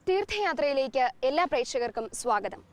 തീർത്ഥയാത്രയിലേക്ക് എല്ലാ പ്രേക്ഷകർക്കും സ്വാഗതം.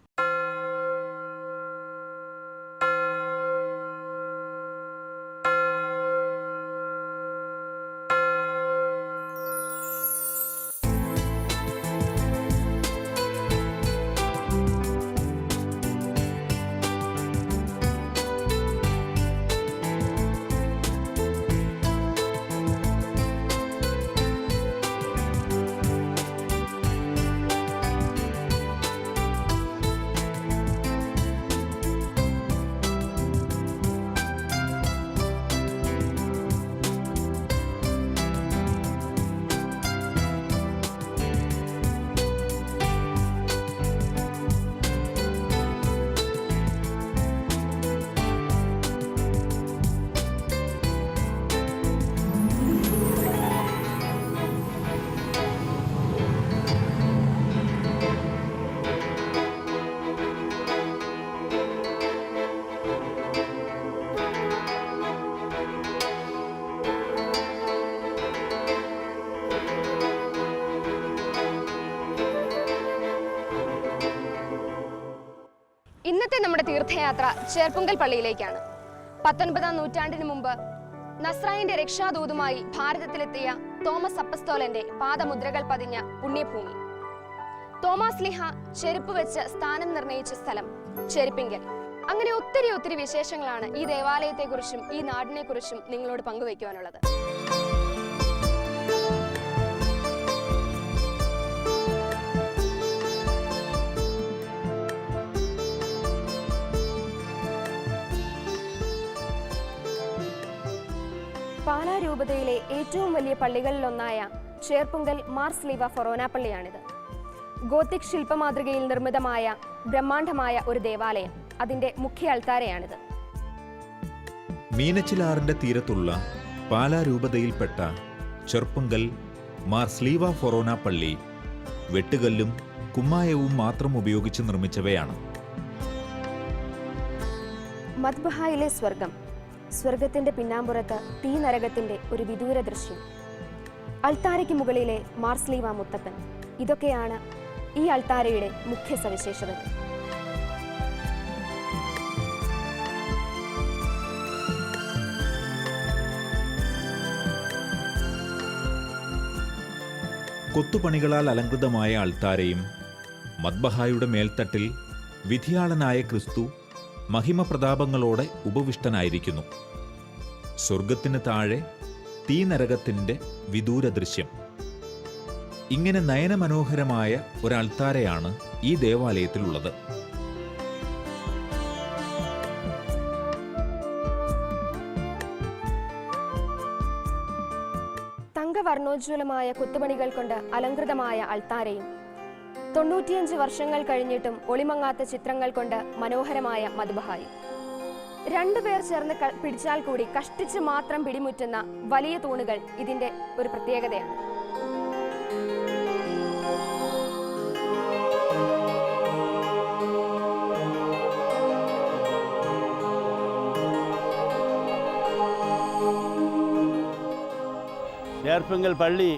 ഇന്നത്തെ നമ്മുടെ തീർത്ഥയാത്ര ചേർപ്പുങ്കൽ പള്ളിയിലേക്കാണ്. 19-ാം നൂറ്റാണ്ടിന് മുമ്പ് നസ്രായന്റെ രക്ഷാദൂതുമായി ഭാരതത്തിലെത്തിയ തോമസ് അപ്പസ്തോലന്റെ പാദമുദ്രകൾ പതിഞ്ഞ പുണ്യഭൂമി. തോമാസ് ലീഹ ചെരുപ്പ് വെച്ച് സ്ഥാനം നിർണയിച്ച സ്ഥലം ചെരുപ്പിങ്കൽ. അങ്ങനെ ഒത്തിരി വിശേഷങ്ങളാണ് ഈ ദേവാലയത്തെക്കുറിച്ചും ഈ നാടിനെക്കുറിച്ചും നിങ്ങളോട് പങ്കുവയ്ക്കുവാനുള്ളത്. പാലാ രൂപതയിലെ ഏറ്റവും വലിയ പള്ളികളിലൊന്നായ ചേർപ്പുങ്കൽ മാർ സ്ലീവ ഫൊറോന പള്ളിയാണിത്. ഗോത്തിക് ശില്പമാതൃകയിൽ നിർമ്മിതമായ ബ്രഹ്മാണ്ഡമായ ഒരു ദേവാലയം, അതിന്റെ മുഖ്യ അൾത്താരയാണിത്. മീനച്ചിലാറിന്റെ തീരത്തുള്ള പാലാ രൂപതയിൽപ്പെട്ട ചെർപ്പുങ്കൽ മാർ സ്ലീവ ഫൊറോന പള്ളി വെട്ടുകല്ലും കുമ്മായവും മാത്രം ഉപയോഗിച്ച് നിർമ്മിച്ചവയാണ്. മദ്ബഹായിലെ സ്വർഗം, സ്വർഗത്തിന്റെ പിന്നാമ്പുറത്ത് തീ നരകത്തിന്റെ ഒരു വിദൂര ദൃശ്യം, അൾത്താരയ്ക്ക് മുകളിലെ മാർ സ്ലീവ മുത്തപ്പൻ, ഇതൊക്കെയാണ് ഈ അൾത്താരയുടെ മുഖ്യ സവിശേഷതകൾ. കൊത്തുപണികളാൽ അലങ്കൃതമായ അൾത്താരയും മദ്ബഹായുടെ മേൽത്തട്ടിൽ വിധിയാളനായ ക്രിസ്തു മഹിമപ്രതാപങ്ങളോടെ ഉപവിഷ്ടനായിരിക്കുന്നു. സ്വർഗത്തിന് താഴെ തീ നരകത്തിന്റെ വിദൂര ദൃശ്യം. ഇങ്ങനെ നയനമനോഹരമായ ഒരു അൾത്താരയാണ് ഈ ദേവാലയത്തിലുള്ളത്. തങ്കവർണ്ണോജ്വലമായ കൊത്തുപണികൾ കൊണ്ട് അലങ്കൃതമായ അൾത്താരയും 95 വർഷങ്ങൾ കഴിഞ്ഞിട്ടും ഒളിമങ്ങാത്ത ചിത്രങ്ങൾ കൊണ്ട് മനോഹരമായ മദ്ബഹായും. രണ്ടുപേർ ചേർന്ന് പിടിച്ചാൽ കൂടി കഷ്ടിച്ച് മാത്രം പിടിമുറ്റുന്ന വലിയ തൂണുകൾ ഇതിന്റെ ഒരു പ്രത്യേകതയാണ്. ചേർപ്പുങ്കൽ പള്ളി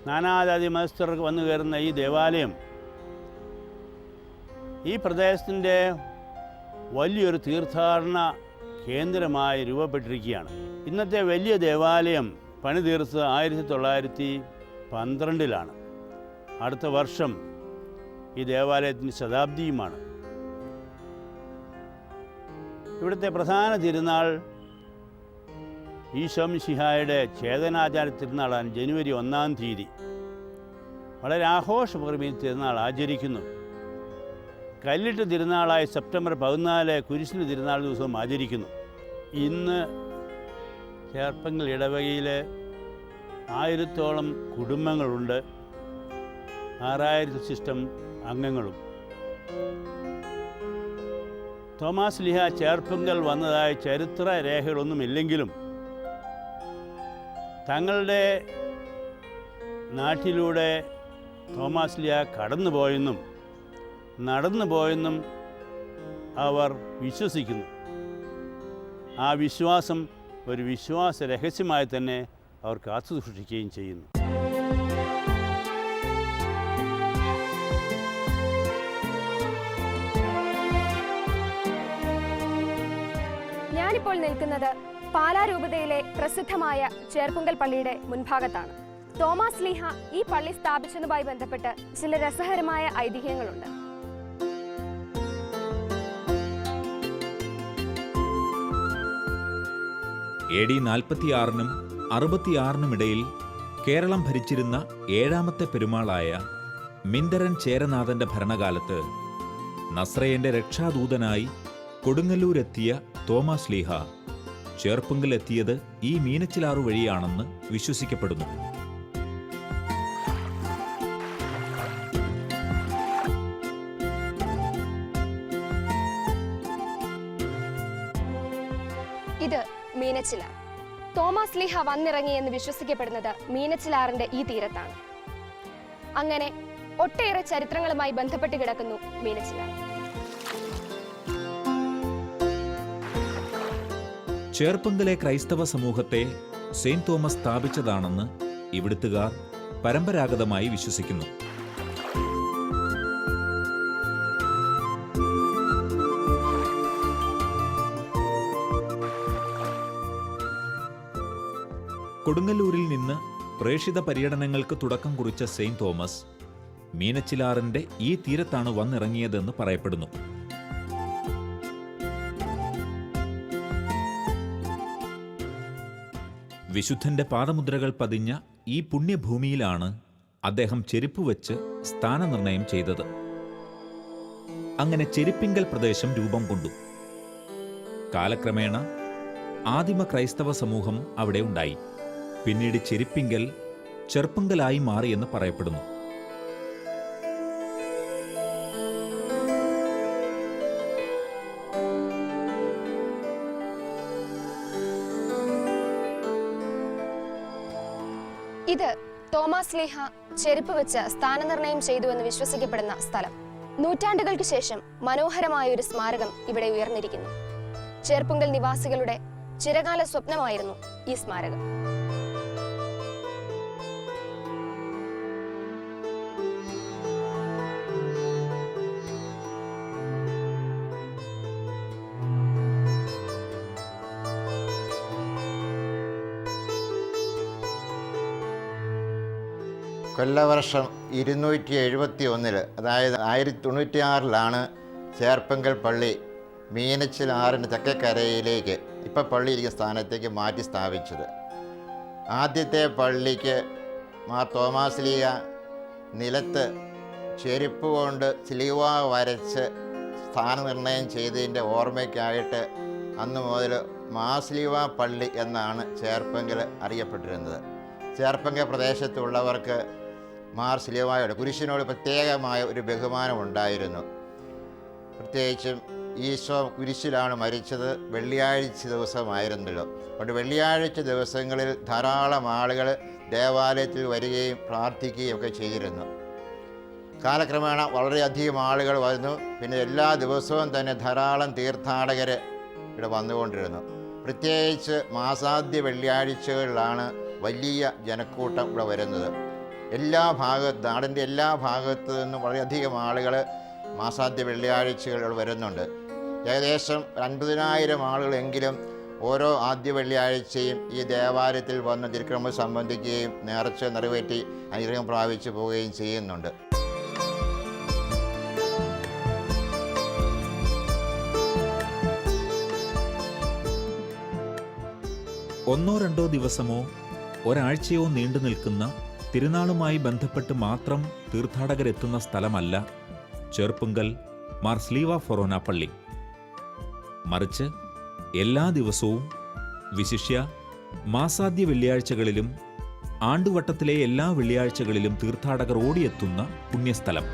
നാനാജാതി മതസ്ഥർക്ക് വന്നു കയറുന്ന ഈ ദേവാലയം ഈ പ്രദേശത്തിൻ്റെ വലിയൊരു തീർത്ഥാടന കേന്ദ്രമായി രൂപപ്പെട്ടിരിക്കുകയാണ്. ഇന്നത്തെ വലിയ ദേവാലയം പണി തീർത്തത് 1912 അടുത്ത വർഷം ഈ ദേവാലയത്തിൻ്റെ ശതാബ്ദിയുമാണ്. ഇവിടുത്തെ പ്രധാന തിരുനാൾ ഈശോ മിശിഹായുടെ ചേതനാചാര തിരുനാളാണ്. ജനുവരി 1-ാം തീയതി വളരെ ആഘോഷപൂർവ്വം ഈ തിരുനാൾ ആചരിക്കുന്നു. കല്ലിട്ട് തിരുനാളായ സെപ്റ്റംബർ 14 കുരിശിൻ്റെ തിരുനാൾ ദിവസവും ആചരിക്കുന്നു. ഇന്ന് ചേർപ്പുങ്കൽ ഇടവകയിൽ 1000-ഓളം കുടുംബങ്ങളുണ്ട്, 6000 ശിഷ്ടം അംഗങ്ങളും. തോമാസ് ലീഹ ചേർപ്പുങ്കൽ വന്നതായ ചരിത്ര രേഖകളൊന്നുമില്ലെങ്കിലും തങ്ങളുടെ നാട്ടിലൂടെ തോമാസ് ലീഹ കടന്നുപോയെന്നും നടന്നുപോയെന്നും അവർ വിശ്വസിക്കുന്നു. ആ വിശ്വാസം ഒരു വിശ്വാസ രഹസ്യമായി തന്നെ അവർ കാത്തുസൂക്ഷിക്കുകയും ചെയ്യുന്നു. ഞാനിപ്പോൾ നിൽക്കുന്നത് പാലാ രൂപതയിലെ പ്രസിദ്ധമായ ചേർപ്പുങ്കൽ പള്ളിയുടെ മുൻഭാഗത്താണ്. തോമാസ് ലീഹ ഈ പള്ളി സ്ഥാപിച്ചതുമായി ബന്ധപ്പെട്ട് ചില രസകരമായ ഐതിഹ്യങ്ങളുണ്ട്. AD 46-നും 66-നും ഇടയിൽ കേരളം ഭരിച്ചിരുന്ന 7ാമത്തെ പെരുമാളായ മിന്തരൻ ചേരനാഥന്റെ ഭരണകാലത്ത് നസ്രയന്റെ രക്ഷാദൂതനായി കൊടുങ്ങല്ലൂരെത്തിയ തോമാസ് ലീഹ ചേർപ്പുങ്കലെത്തിയത് ഈ മീനച്ചിലാറു വഴിയാണെന്ന് വിശ്വസിക്കപ്പെടുന്നു. ഇത് മീനച്ചിലാർ. തോമാസ് ലീഹ വന്നിറങ്ങിയെന്ന് വിശ്വസിക്കപ്പെടുന്നത് മീനച്ചിലാറിന്റെ ഈ തീരത്താണ്. അങ്ങനെ ഒട്ടേറെ ചരിത്രങ്ങളുമായി ബന്ധപ്പെട്ട് കിടക്കുന്നു മീനച്ചിലാർ. ചേർപ്പുങ്കലെ ക്രൈസ്തവ സമൂഹത്തെ സെയിന്റ് തോമസ് സ്ഥാപിച്ചതാണെന്ന് ഇവിടുത്തുകാർ പരമ്പരാഗതമായി വിശ്വസിക്കുന്നു. കൊടുങ്ങല്ലൂരിൽ നിന്ന് പ്രേക്ഷിത പര്യടനങ്ങൾക്ക് തുടക്കം കുറിച്ച സെയിന്റ് തോമസ് മീനച്ചിലാറിന്റെ ഈ തീരത്താണ് വന്നിറങ്ങിയതെന്ന് പറയപ്പെടുന്നു. വിശുദ്ധന്റെ പാദമുദ്രകൾ പതിഞ്ഞ ഈ പുണ്യഭൂമിയിലാണ് അദ്ദേഹം ചെരുപ്പ് വെച്ച് സ്ഥാനനിർണയം ചെയ്തത്. അങ്ങനെ ചെരുപ്പിങ്കൽ പ്രദേശം രൂപം കൊണ്ടു. കാലക്രമേണ ആദിമ ക്രൈസ്തവ സമൂഹം അവിടെ ഉണ്ടായി. പിന്നീട് ചെരുപ്പിങ്കൽ ചെർപ്പുങ്കലായി മാറിയെന്ന് പറയപ്പെടുന്നു. ഇത് തോമാസ് ലീഹ ചെരുപ്പ് വെച്ച് സ്ഥാനനിർണയം ചെയ്തുവെന്ന് വിശ്വസിക്കപ്പെടുന്ന സ്ഥലം. നൂറ്റാണ്ടുകൾക്ക് ശേഷം മനോഹരമായ ഒരു സ്മാരകം ഇവിടെ ഉയർന്നിരിക്കുന്നു. ചേർപ്പുങ്കൽ നിവാസികളുടെ ചിരകാല സ്വപ്നമായിരുന്നു ഈ സ്മാരകം. കൊല്ലവർഷം 271 അതായത് 1096 ചേർപ്പുങ്കൽ പള്ളി മീനച്ചിലാറിന് തെക്കേക്കരയിലേക്ക് ഇപ്പം പള്ളി ഇരിക്കുന്ന സ്ഥാനത്തേക്ക് മാറ്റി സ്ഥാപിച്ചത്. ആദ്യത്തെ പള്ളിക്ക് മാർ തോമാസ് ലീഹ നിലത്ത് ചെരുപ്പ് കൊണ്ട് സ്ലീവ വരച്ച് സ്ഥാനനിർണയം ചെയ്തതിൻ്റെ ഓർമ്മയ്ക്കായിട്ട് അന്ന് മുതൽ മാസ്ലീവ പള്ളി എന്നാണ് ചേർപ്പുങ്കൽ അറിയപ്പെട്ടിരുന്നത്. ചേർപ്പുങ്കൽ പ്രദേശത്തുള്ളവർക്ക് മാർ സ്ലീവായോട് കുരിശിനോട് പ്രത്യേകമായ ഒരു ബഹുമാനം ഉണ്ടായിരുന്നു. പ്രത്യേകിച്ചും ഈശോ കുരിശിലാണ് മരിച്ചത്. വെള്ളിയാഴ്ച ദിവസമായിരുന്നല്ലോ. അതുകൊണ്ട് വെള്ളിയാഴ്ച ദിവസങ്ങളിൽ ധാരാളം ആളുകൾ ദേവാലയത്തിൽ വരികയും പ്രാർത്ഥിക്കുകയും ഒക്കെ ചെയ്തിരുന്നു. കാലക്രമേണ വളരെയധികം ആളുകൾ വന്നു. പിന്നെ എല്ലാ ദിവസവും തന്നെ ധാരാളം തീർത്ഥാടകർ ഇവിടെ വന്നുകൊണ്ടിരുന്നു. പ്രത്യേകിച്ച് മാസാദ്യ വെള്ളിയാഴ്ചകളിലാണ് വലിയ ജനക്കൂട്ടം ഇവിടെ വരുന്നത്. നാടിൻ്റെ എല്ലാ ഭാഗത്തു നിന്നും വളരെയധികം ആളുകൾ മാസാദ്യ വെള്ളിയാഴ്ചകൾ വരുന്നുണ്ട്. ഏകദേശം 50,000 ആളുകളെങ്കിലും ഓരോ ആദ്യ വെള്ളിയാഴ്ചയും ഈ ദേവാലയത്തിൽ വന്ന് തിരുക്രമം സംബന്ധിക്കുകയും നേർച്ച നിറവേറ്റി അനുഗ്രഹം പ്രാപിച്ചു പോവുകയും ചെയ്യുന്നുണ്ട്. ഒന്നോ രണ്ടോ ദിവസമോ ഒരാഴ്ചയോ നീണ്ടു നിൽക്കുന്ന തിരുനാളുമായി ബന്ധപ്പെട്ട് മാത്രം തീർത്ഥാടകരെത്തുന്ന സ്ഥലമല്ല ചേർപ്പുങ്കൽ മാർ സ്ലീവ ഫൊറോന പള്ളി. മറിച്ച് എല്ലാ ദിവസവും, വിശിഷ്യ മാസാദ്യ വെള്ളിയാഴ്ചകളിലും ആണ്ടുവട്ടത്തിലെ എല്ലാ വെള്ളിയാഴ്ചകളിലും തീർത്ഥാടകർ ഓടിയെത്തുന്ന പുണ്യസ്ഥലം.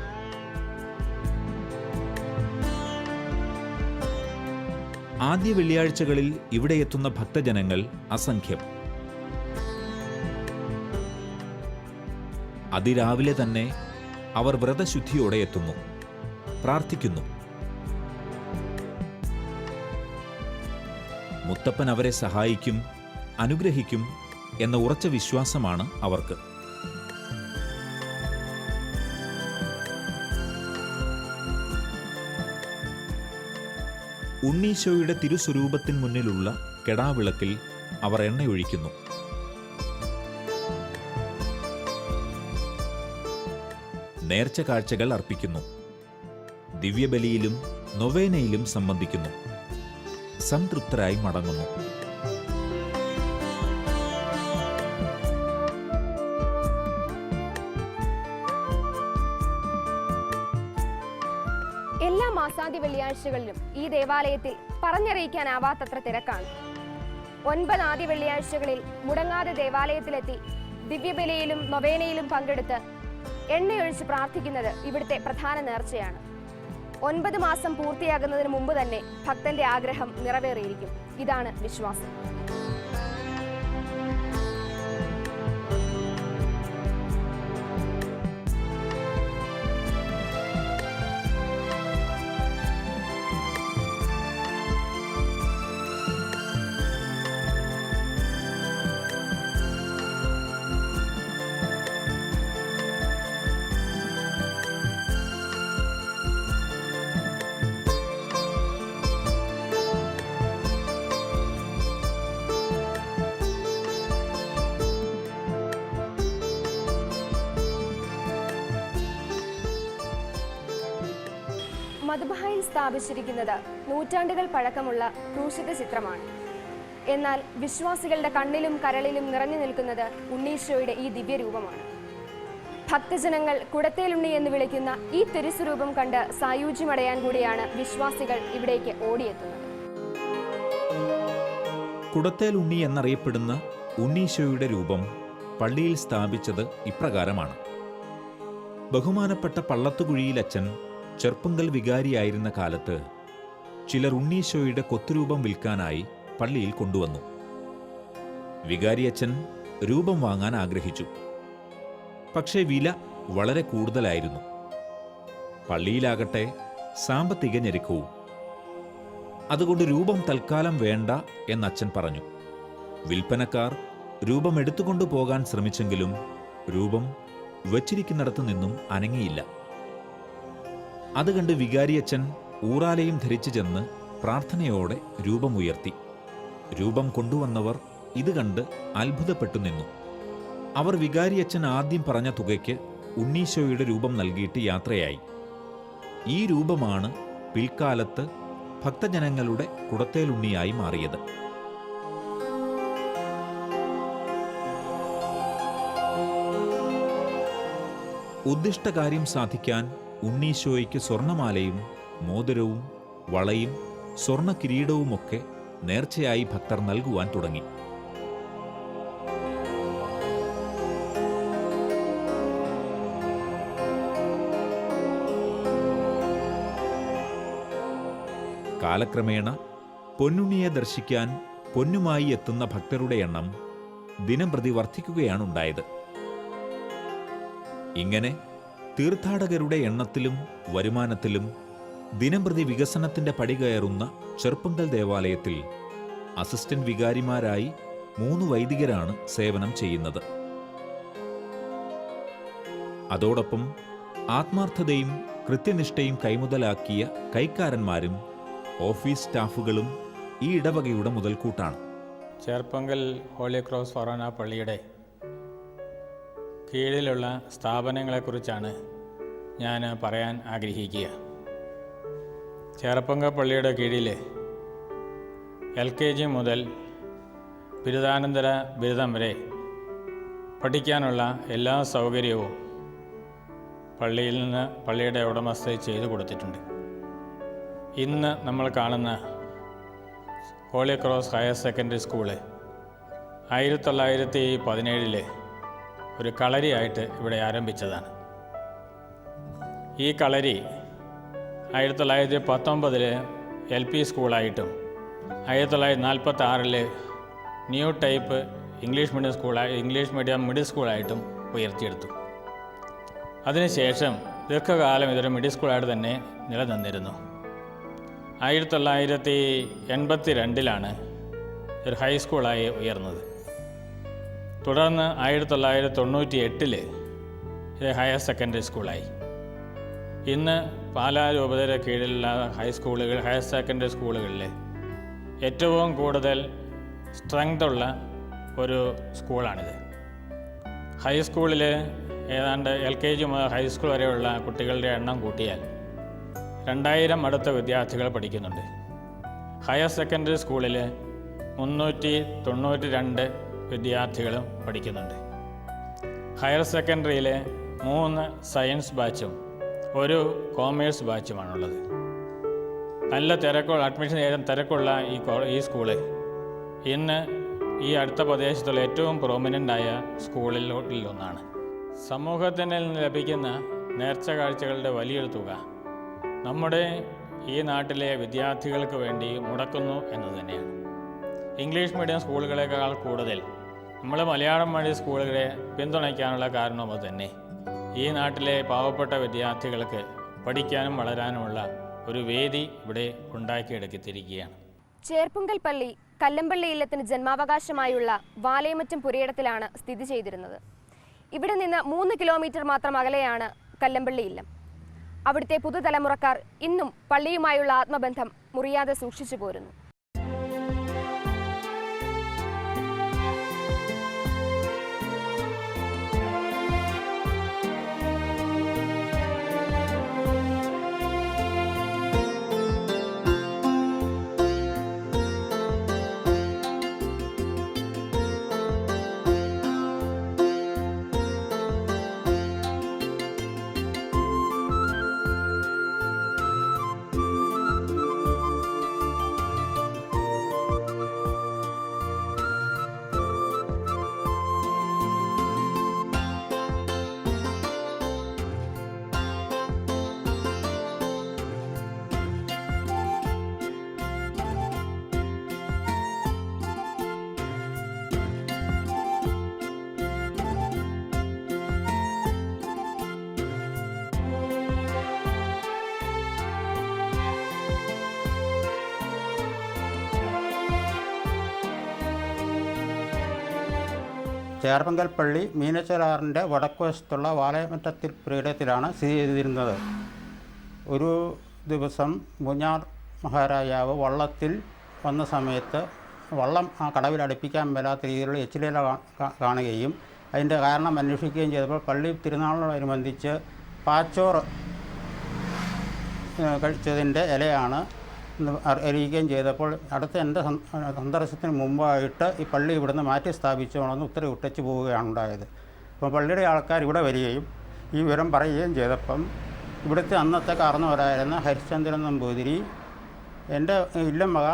ആദ്യ വെള്ളിയാഴ്ചകളിൽ ഇവിടെ എത്തുന്ന ഭക്തജനങ്ങൾ അസംഖ്യം. അതിരാവിലെ തന്നെ അവർ വ്രതശുദ്ധിയോടെ എത്തുന്നു, പ്രാർത്ഥിക്കുന്നു. മുത്തപ്പൻ അവരെ സഹായിക്കും, അനുഗ്രഹിക്കും എന്ന ഉറച്ച വിശ്വാസമാണ് അവർക്ക്. ഉണ്ണീശോയുടെ തിരുസ്വരൂപത്തിൻ മുന്നിലുള്ള കെടാവിളക്കിൽ അവർ എണ്ണയൊഴിക്കുന്നു. നേർച്ച കാഴ്ചകൾ അർപ്പിക്കുന്നു. ദിവ്യബലിയിലും നൊവേനയിലും സംബന്ധിക്കുന്നു. സംതൃപ്തരായി മടങ്ങുന്നു. എല്ലാ മാസാന്ത്യ വെള്ളിയാഴ്ചകളിലും ഈ ദേവാലയത്തിൽ പറഞ്ഞറിയിക്കാനാവാത്തത്ര തിരക്കാണ്. 9 ആദ്യ വെള്ളിയാഴ്ചകളിൽ മുടങ്ങാതെ ദേവാലയത്തിലെത്തി ദിവ്യബലിയിലും നൊവേനയിലും പങ്കെടുത്ത് എണ്ണയൊഴിച്ച് പ്രാർത്ഥിക്കുന്നത് ഇവിടുത്തെ പ്രധാന നേർച്ചയാണ്. 9 മാസം പൂർത്തിയാകുന്നതിന് മുമ്പ് തന്നെ ഭക്തന്റെ ആഗ്രഹം നിറവേറിയിരിക്കും. ഇതാണ് വിശ്വാസം. മധുബായിൽ സ്ഥാപിച്ചിരിക്കുന്നത് നൂറ്റാണ്ടുകൾ പഴക്കമുള്ള ക്രൂശിത ചിത്രമാണ്. എന്നാൽ വിശ്വാസികളുടെ കണ്ണിലും കരളിലും നിറഞ്ഞു നിൽക്കുന്നത് ഉണ്ണീശോയുടെ ഈ ദിവ്യരൂപമാണ്. ഭക്തജനങ്ങൾ കുടത്തേലുണ്ണി എന്ന് വിളിക്കുന്ന ഈ തിരുസ്വരൂപം കണ്ട് സായുജ്യമടയാൻ കൂടിയാണ് വിശ്വാസികൾ ഇവിടേക്ക് ഓടിയെത്തുന്നത്. കുടത്തേലുണ്ണി എന്നറിയപ്പെടുന്ന ഉണ്ണീശോയുടെ രൂപം പള്ളിയിൽ സ്ഥാപിച്ചത് ഇപ്രകാരമാണ്. ബഹുമാനപ്പെട്ട പള്ളത്തുകുഴിയിലച്ചൻ ചെർപ്പുങ്കൽ വികാരിയായിരുന്ന കാലത്ത് ചിലർ ഉണ്ണീശോയുടെ കൊത്തുരൂപം വിൽക്കാനായി പള്ളിയിൽ കൊണ്ടുവന്നു. വികാരിയച്ചൻ രൂപം വാങ്ങാൻ ആഗ്രഹിച്ചു. പക്ഷേ വില വളരെ കൂടുതലായിരുന്നു. പള്ളിയിലാകട്ടെ സാമ്പത്തിക ഞെരുക്കവും. അതുകൊണ്ട് രൂപം തൽക്കാലം വേണ്ട എന്നച്ഛൻ പറഞ്ഞു. വിൽപ്പനക്കാർ രൂപം എടുത്തുകൊണ്ടു പോകാൻ ശ്രമിച്ചെങ്കിലും രൂപം വച്ചിരിക്കുന്നിടത്തു നിന്നും അനങ്ങിയില്ല. അത് കണ്ട് വികാരിയച്ചൻ ഊറാലയും ധരിച്ചു ചെന്ന് പ്രാർത്ഥനയോടെ രൂപമുയർത്തി. രൂപം കൊണ്ടുവന്നവർ ഇത് കണ്ട് അത്ഭുതപ്പെട്ടു നിന്നു. അവർ വികാരിയച്ചൻ ആദ്യം പറഞ്ഞ തുകയ്ക്ക് ഉണ്ണീശോയുടെ രൂപം നൽകിയിട്ട് യാത്രയായി. ഈ രൂപമാണ് പിൽക്കാലത്ത് ഭക്തജനങ്ങളുടെ കുടത്തേലുണ്ണിയായി മാറിയത്. ഉദ്ദിഷ്ടകാര്യം സാധിക്കാൻ ഉണ്ണീശോയ്ക്ക് സ്വർണമാലയും മോതിരവും വളയും സ്വർണ്ണ കിരീടവുമൊക്കെ നേർച്ചയായി ഭക്തർ നൽകുവാൻ തുടങ്ങി. കാലക്രമേണ പൊന്നുണ്ണിയെ ദർശിക്കാൻ പൊന്നുമായി എത്തുന്ന ഭക്തരുടെ എണ്ണം ദിനംപ്രതി വർദ്ധിക്കുകയാണുണ്ടായത്. ഇങ്ങനെ തീർത്ഥാടകരുടെ എണ്ണത്തിലും വരുമാനത്തിലും ദിനംപ്രതി വികസനത്തിന്റെ പടി കയറുന്ന ചെർപ്പുങ്കൽ ദേവാലയത്തിൽ അസിസ്റ്റന്റ് വികാരിമാരായി 3 വൈദികരാണ് സേവനം ചെയ്യുന്നത്. അതോടൊപ്പം ആത്മാർത്ഥതയും കൃത്യനിഷ്ഠയും കൈമുതലാക്കിയ കൈക്കാരന്മാരും ഓഫീസ് സ്റ്റാഫുകളും ഈ ഇടവകയുടെ മുതൽക്കൂട്ടാണ്. ചെർപ്പുങ്കൽ ഹോളി ക്രോസ് ഫൊറോന പള്ളിയുടെ കീഴിലുള്ള സ്ഥാപനങ്ങളെക്കുറിച്ചാണ് ഞാൻ പറയാൻ ആഗ്രഹിക്കുക. ചെർപ്പുങ്കൽ പള്ളിയുടെ കീഴിൽ LKG മുതൽ ബിരുദാനന്തര ബിരുദം വരെ പഠിക്കാനുള്ള എല്ലാ സൗകര്യവും പള്ളിയിൽ നിന്ന് പള്ളിയുടെ ഉടമസ്ഥ ചെയ്തു കൊടുത്തിട്ടുണ്ട്. ഇന്ന് നമ്മൾ കാണുന്ന Holy Cross higher secondary school 1917 ഒരു കളരിയായിട്ട് ഇവിടെ ആരംഭിച്ചതാണ്. ഈ കളരി 1919 LP സ്കൂളായിട്ടും 1946 new type English medium middle സ്കൂളായിട്ടും ഉയർത്തിയെടുത്ു. അതിനുശേഷം ദീർഘകാലം ഇതൊരു മിഡിൽ സ്കൂളായിട്ട് തന്നെ നിലനിന്നിരുന്നു. 1982 ഒരു ഹൈസ്കൂളായി ഉയർന്നത്. തുടർന്ന് 1998 ഇത് ഹയർ സെക്കൻഡറി സ്കൂളായി. ഇന്ന് പാലാ രൂപതയുടെ കീഴിലുള്ള ഹയർ സെക്കൻഡറി സ്കൂളുകളിൽ ഏറ്റവും കൂടുതൽ സ്ട്രെങ്തുള്ള ഒരു സ്കൂളാണിത്. ഹൈസ്കൂളിൽ ഏതാണ്ട് LKG മുതൽ ഹൈസ്കൂൾ വരെയുള്ള കുട്ടികളുടെ എണ്ണം കൂട്ടിയാൽ 2000 അടുത്ത വിദ്യാർത്ഥികൾ പഠിക്കുന്നുണ്ട്. ഹയർ സെക്കൻഡറി സ്കൂളിൽ 392 വിദ്യാർത്ഥികളും പഠിക്കുന്നുണ്ട്. ഹയർ സ്കൂളിൽ 3 സയൻസ് ബാച്ചും 1 കോമേഴ്സ് ബാച്ചുമാണുള്ളത്. നല്ല അഡ്മിഷൻ തിരക്കുള്ള ഈ സ്കൂള് ഇന്ന് ഈ അടുത്ത പ്രദേശത്തുള്ള ഏറ്റവും പ്രോമിനൻ്റായ സ്കൂളിൽ ഒന്നാണ്. സമൂഹത്തിൽ നിന്ന് ലഭിക്കുന്ന നേർച്ച കാഴ്ചകളുടെ വലിയൊരു തുക നമ്മുടെ ഈ നാട്ടിലെ വിദ്യാർത്ഥികൾക്ക് വേണ്ടി മുടക്കുന്നു എന്ന് തന്നെയാണ്. ഇംഗ്ലീഷ് മീഡിയം സ്കൂളുകളേക്കാൾ കൂടുതൽ നമ്മൾ മലയാളം മീഡിയം സ്കൂളുകളെ പിന്തുണയ്ക്കാനുള്ള കാരണവും അതുതന്നെ. ഈ നാട്ടിലെ പാവപ്പെട്ട വിദ്യാർത്ഥികൾക്ക് പഠിക്കാനും വളരാനുമുള്ള ഒരു വേദി ഇവിടെ ഉണ്ടാക്കിയെടുത്തിരിക്കുകയാണ്. ചേർപ്പുങ്കൽ പള്ളി കല്ലമ്പള്ളി ഇല്ലത്തിന് ജന്മാവകാശമായുള്ള വാലയമറ്റം പുരയിടത്തിലാണ് സ്ഥിതി ചെയ്തിരുന്നത്. ഇവിടെ നിന്ന് 3 കിലോമീറ്റർ മാത്രം അകലെയാണ് കല്ലമ്പള്ളി ഇല്ലം. അവിടുത്തെ പുതുതലമുറക്കാർ ഇന്നും പള്ളിയുമായുള്ള ആത്മബന്ധം മുറിയാതെ സൂക്ഷിച്ചു പോരുന്നു. ചേർപ്പങ്കൽ പള്ളി മീനച്ചിലാറിൻ്റെ വടക്കുവശത്തുള്ള വാലയമറ്റത്തിൽ പുരയിടത്തിലാണ് സ്ഥിതി ചെയ്തിരുന്നത്. ഒരു ദിവസം പൂഞ്ഞാർ മഹാരാജാവ് വള്ളത്തിൽ വന്ന സമയത്ത് വള്ളം ആ കടവിൽ അടുപ്പിക്കാൻ മേലാത്ത രീതിയിലുള്ള എച്ചിലില കാണുകയും അതിൻ്റെ കാരണം അന്വേഷിക്കുകയും ചെയ്തപ്പോൾ പള്ളി തിരുനാളിനോടനുബന്ധിച്ച് പാച്ചോറ് കഴിച്ചതിൻ്റെ ഇലയാണ് അറിയിക്കുകയും ചെയ്തപ്പോൾ അടുത്ത എൻ്റെ സന്ദർശനത്തിന് മുമ്പായിട്ട് ഈ പള്ളി ഇവിടുന്ന് മാറ്റി സ്ഥാപിച്ചോണമെന്ന് ഉത്തരവ് ഇട്ടച്ച് പോവുകയാണ് ഉണ്ടായത്. അപ്പോൾ പള്ളിയുടെ ആൾക്കാർ ഇവിടെ വരികയും ഈ വിവരം പറയുകയും ചെയ്തപ്പം ഇവിടുത്തെ അന്നത്തെ കാരണവരായിരുന്ന ഹരിശ്ചന്ദ്രൻ നമ്പൂതിരി എൻ്റെ ഇല്ലം വക